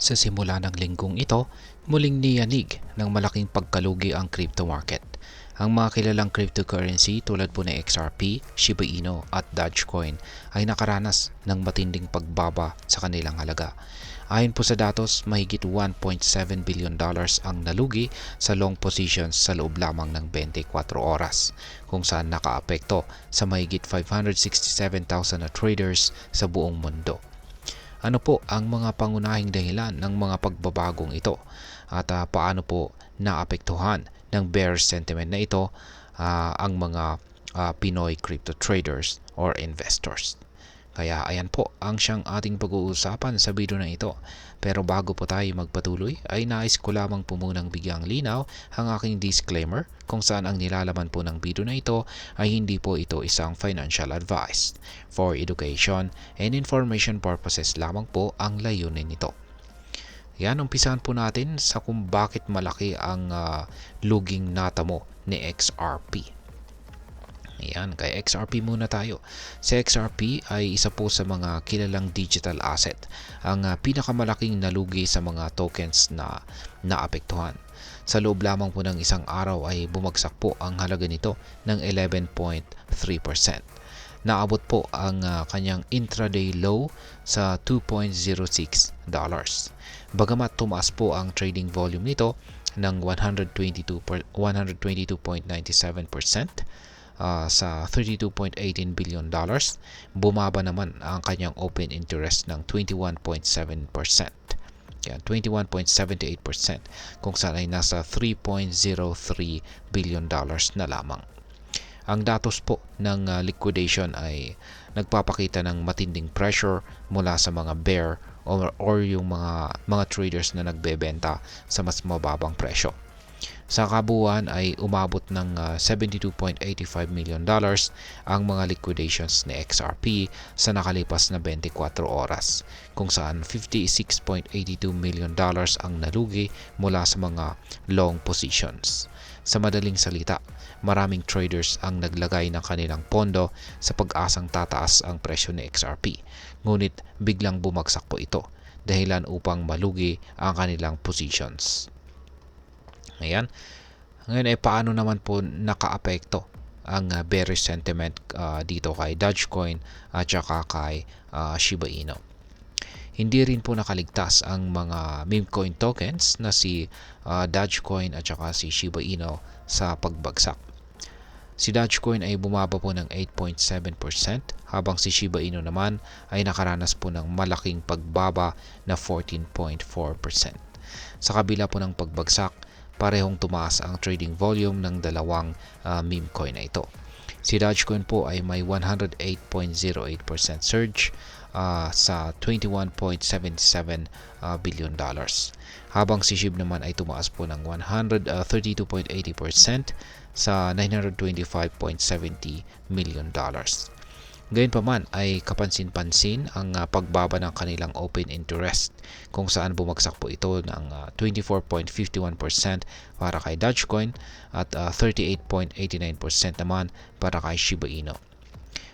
Sa simula ng linggong ito, muling niyanig ng malaking pagkalugi ang crypto market. Ang mga kilalang cryptocurrency tulad po ng XRP, Shiba Inu at Dogecoin ay nakaranas ng matinding pagbaba sa kanilang halaga. Ayon po sa datos, mahigit $1.7 billion ang nalugi sa long positions sa loob lamang ng 24 oras, kung saan nakaapekto sa mahigit 567,000 na traders sa buong mundo. Ano po ang mga pangunahing dahilan ng mga pagbabagong ito at paano po naapektuhan ng bearish sentiment na ito ang mga Pinoy crypto traders or investors? Kaya ayan po ang siyang ating pag-uusapan sa video na ito. Pero bago po tayo magpatuloy ay nais ko lamang po munang bigyang linaw ang aking disclaimer kung saan ang nilalaman po ng video na ito ay hindi po ito isang financial advice. For education and information purposes lamang po ang layunin nito. Yan, umpisahan po natin sa kung bakit malaki ang luging natamo ni XRP. Ayan, kay XRP muna tayo. Si XRP ay isa po sa mga kilalang digital asset, ang pinakamalaking nalugi sa mga tokens na naapektuhan. Sa loob lamang po ng isang araw ay bumagsak po ang halaga nito ng 11.3%. Naabot po ang kanyang intraday low sa $2.06. Bagamat tumaas po ang trading volume nito ng 122.97%, sa $32.18 billion, bumaba naman ang kanyang open interest ng 21.7%. Yan, 21.78%, kung saan ay nasa $3.03 billion na lamang. Ang datos po ng liquidation ay nagpapakita ng matinding pressure mula sa mga bear or yung mga traders na nagbebenta sa mas mababang presyo. Sa kabuuan ay umabot ng $72.85 million ang mga liquidations ni XRP sa nakalipas na 24 oras, kung saan $56.82 million ang nalugi mula sa mga long positions. Sa madaling salita, maraming traders ang naglagay ng kanilang pondo sa pag-asang tataas ang presyo ni XRP, ngunit biglang bumagsak po ito dahilan upang malugi ang kanilang positions. Ayan. Ngayon ay paano naman po nakaapekto ang bearish sentiment dito kay Dogecoin at saka kay Shiba Inu. Hindi rin po nakaligtas ang mga meme coin tokens na si Dogecoin at saka si Shiba Inu sa pagbagsak. Si Dogecoin ay bumaba po ng 8.7% habang si Shiba Inu naman ay nakaranas po ng malaking pagbaba na 14.4%. Sa kabila po ng pagbagsak, parehong tumaas ang trading volume ng dalawang meme coin na ito. Si Dogecoin po ay may 108.08% surge sa $21.77 billion. Habang si SHIB naman ay tumaas po ng 132.80% sa $925.70 million. Gayunpaman ay kapansin-pansin ang pagbaba ng kanilang open interest, kung saan bumagsak po ito ng 24.51% para kay Dogecoin at 38.89% naman para kay Shiba Inu.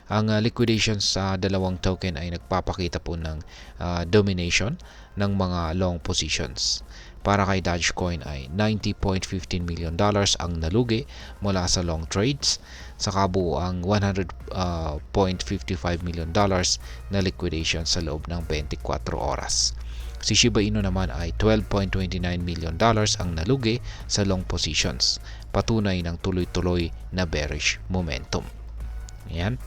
Ang liquidation sa dalawang token ay nagpapakita po ng domination ng mga long positions. Para kay Dogecoin ay $90.15 million ang nalugi mula sa long trades, sa kabuuang $100.55 million na liquidation sa loob ng 24 oras. Si Shiba Inu naman ay $12.29 million ang nalugi sa long positions, patunay ng tuloy-tuloy na bearish momentum. Ayan.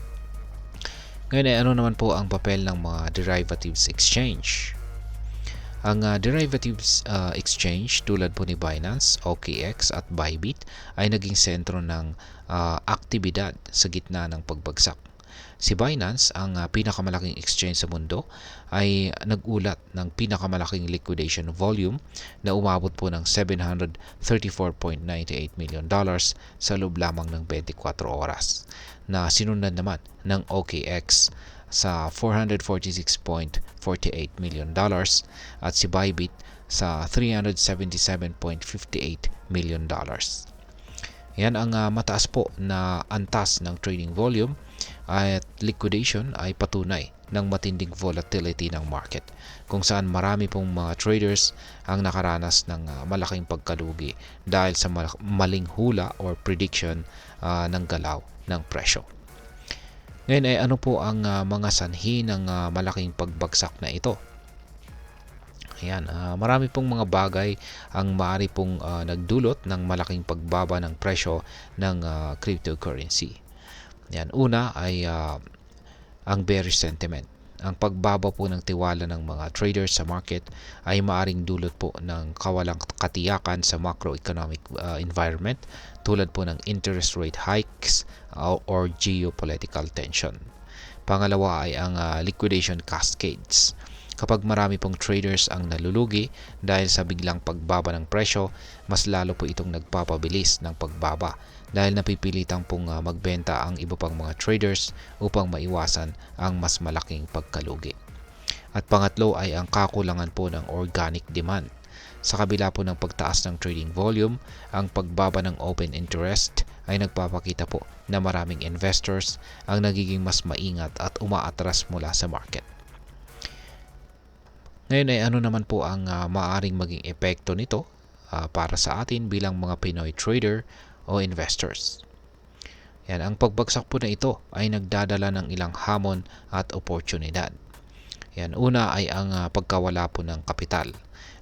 Ngayon ay ano naman po ang papel ng mga derivatives exchange? Ang derivatives exchange tulad po ni Binance, OKX at Bybit ay naging sentro ng aktibidad sa gitna ng pagbagsak. Si Binance, ang pinakamalaking exchange sa mundo, ay nagulat ng pinakamalaking liquidation volume na umabot po ng $734.98 million sa loob lamang ng 24 oras, na sinundan naman ng OKX sa $446.48 million at si Bybit sa $377.58 million. Yan ang mataas po na antas ng trading volume at liquidation ay patunay ng matinding volatility ng market, kung saan marami pong mga traders ang nakaranas ng malaking pagkalugi dahil sa maling hula or prediction ng galaw ng presyo. Ngayon ay ano po ang mga sanhi ng malaking pagbagsak na ito? Ayan, marami pong mga bagay ang maaari pong nagdulot ng malaking pagbaba ng presyo ng cryptocurrency. Yan, una ay ang bearish sentiment. Ang pagbaba po ng tiwala ng mga traders sa market ay maaring dulot po ng kawalang katiyakan sa macroeconomic environment tulad po ng interest rate hikes or geopolitical tension. Pangalawa ay ang liquidation cascades. Kapag marami pong traders ang nalulugi dahil sa biglang pagbaba ng presyo, mas lalo po itong nagpapabilis ng pagbaba dahil napipilitang pong magbenta ang iba pang mga traders upang maiwasan ang mas malaking pagkalugi. At pangatlo ay ang kakulangan po ng organic demand. Sa kabila po ng pagtaas ng trading volume, ang pagbaba ng open interest ay nagpapakita po na maraming investors ang nagiging mas maingat at umaatras mula sa market. Ngayon ay ano naman po ang maaaring maging epekto nito para sa atin bilang mga Pinoy trader o investors. Yan, ang pagbagsak po na ito ay nagdadala ng ilang hamon at oportunidad. Yan, una ay ang pagkawala po ng kapital.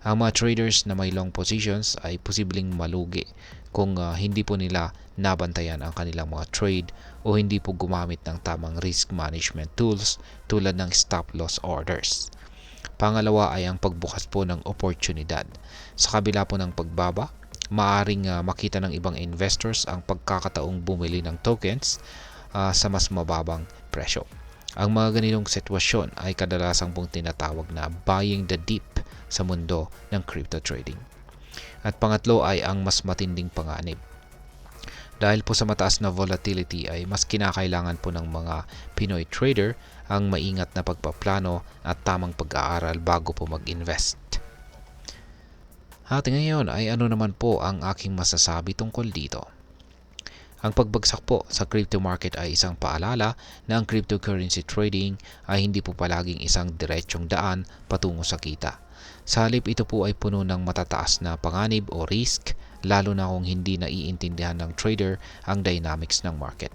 Ang mga traders na may long positions ay posibleng malugi kung hindi po nila nabantayan ang kanilang mga trade o hindi po gumamit ng tamang risk management tools tulad ng stop loss orders. Pangalawa ay ang pagbukas po ng oportunidad. Sa kabila po ng pagbaba, maaring makita ng ibang investors ang pagkakataong bumili ng tokens sa mas mababang presyo. Ang mga ganitong sitwasyon ay kadalasang pong tinatawag na buying the dip sa mundo ng crypto trading. At pangatlo ay ang mas matinding panganib. Dahil po sa mataas na volatility ay mas kinakailangan po ng mga Pinoy trader ang maingat na pagpaplano at tamang pag-aaral bago po mag-invest. At ngayon ay ano naman po ang aking masasabi tungkol dito? Ang pagbagsak po sa crypto market ay isang paalala na ang cryptocurrency trading ay hindi po palaging isang diretsyong daan patungo sa kita. Sa halip ito po ay puno ng matataas na panganib o risk, lalo na kung hindi naiintindihan ng trader ang dynamics ng market.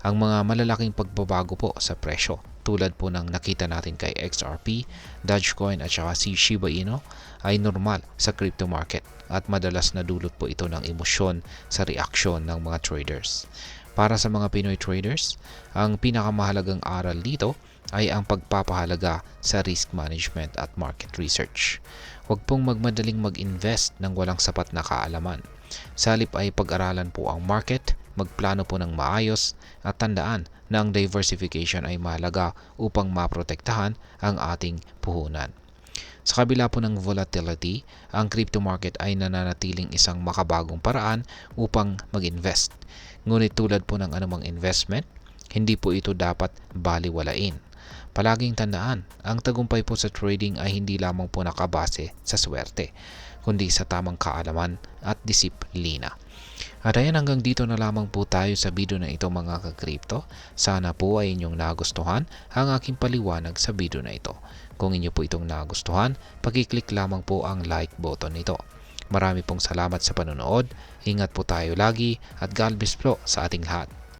Ang mga malalaking pagbabago po sa presyo tulad po ng nakita natin kay XRP, Dogecoin at saka si Shiba Inu ay normal sa crypto market at madalas na dulot po ito ng emosyon sa reaksyon ng mga traders. Para sa mga Pinoy traders, ang pinakamahalagang aral dito ay ang pagpapahalaga sa risk management at market research. Huwag pong magmadaling mag-invest ng walang sapat na kaalaman. Sa halip ay pag-aralan po ang market, magplano po ng maayos at tandaan na ang diversification ay mahalaga upang maprotektahan ang ating puhunan. Sa kabila po ng volatility, ang crypto market ay nananatiling isang makabagong paraan upang mag-invest. Ngunit tulad po ng anumang investment, hindi po ito dapat baliwalain. Palaging tandaan, ang tagumpay po sa trading ay hindi lamang po nakabase sa swerte, kundi sa tamang kaalaman at disiplina. At ayan, hanggang dito na lamang po tayo sa video na ito mga ka-crypto. Sana po ay inyong nagustuhan ang aking paliwanag sa video na ito. Kung inyo po itong nagustuhan, pag-click lamang po ang like button nito. Marami pong salamat sa panonood. Ingat po tayo lagi at God bless po sa ating lahat.